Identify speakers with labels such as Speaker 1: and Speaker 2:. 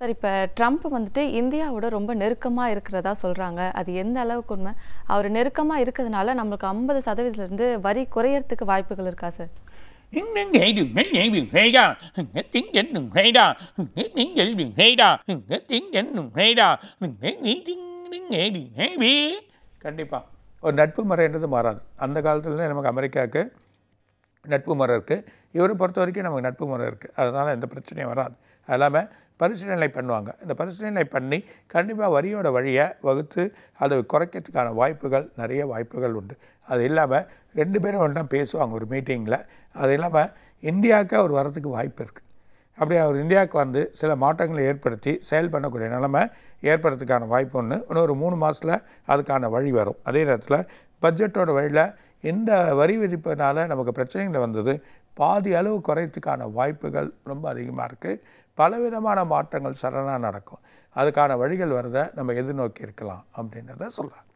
Speaker 1: Sir இப்போ Trump வந்துட்டு இந்தியாவோட ரொம்ப நெருக்கமாக இருக்கிறதா சொல்கிறாங்க. அது எந்த அளவுக்கு உண்மை? அவர் நெருக்கமாக இருக்கிறதுனால நம்மளுக்கு 50% வரி குறையறதுக்கு வாய்ப்புகள் இருக்கா சார்?
Speaker 2: கண்டிப்பாக ஒரு நட்பு முறைன்றது மாறாது. அந்த காலத்துல நமக்கு அமெரிக்காவுக்கு நட்பு முறை இருக்குது. இவரை பொறுத்த வரைக்கும் நமக்கு நட்பு முறை இருக்குது. அதனால் எந்த பிரச்சனையும் வராது. அது இல்லாமல் பரிசீலனை பண்ணுவாங்க. இந்த பரிசீலனை பண்ணி கண்டிப்பாக வரியோட வழியை வகுத்து அதை குறைக்கிறதுக்கான வாய்ப்புகள் நிறைய வாய்ப்புகள் உண்டு. அது இல்லாமல் 2 பேரும் ஒன்றா பேசுவாங்க ஒரு மீட்டிங்கில். அது இல்லாமல் இந்தியாவுக்கு அவர் வரதுக்கு வாய்ப்பு இருக்குது. அப்படி அவர் இந்தியாவுக்கு வந்து சில மாற்றங்களை ஏற்படுத்தி செயல் பண்ணக்கூடிய நிலைமை ஏற்படுறதுக்கான வாய்ப்பு ஒன்று. இன்னொரு 3 மாதத்தில் அதுக்கான வழி வரும். அதே நேரத்தில் பட்ஜெட்டோட வழியில் இந்த வரி விதிப்பினால் நமக்கு பிரச்சனைகள் வந்தது பாதி அளவு குறையத்துக்கான வாய்ப்புகள் ரொம்ப அதிகமாக இருக்குது. பலவிதமான மாற்றங்கள் சடனாக நடக்கும். அதுக்கான வழிகள் வரதை நம்ம எதிர்நோக்கி இருக்கலாம் அப்படின்றத சொல்கிறேன்.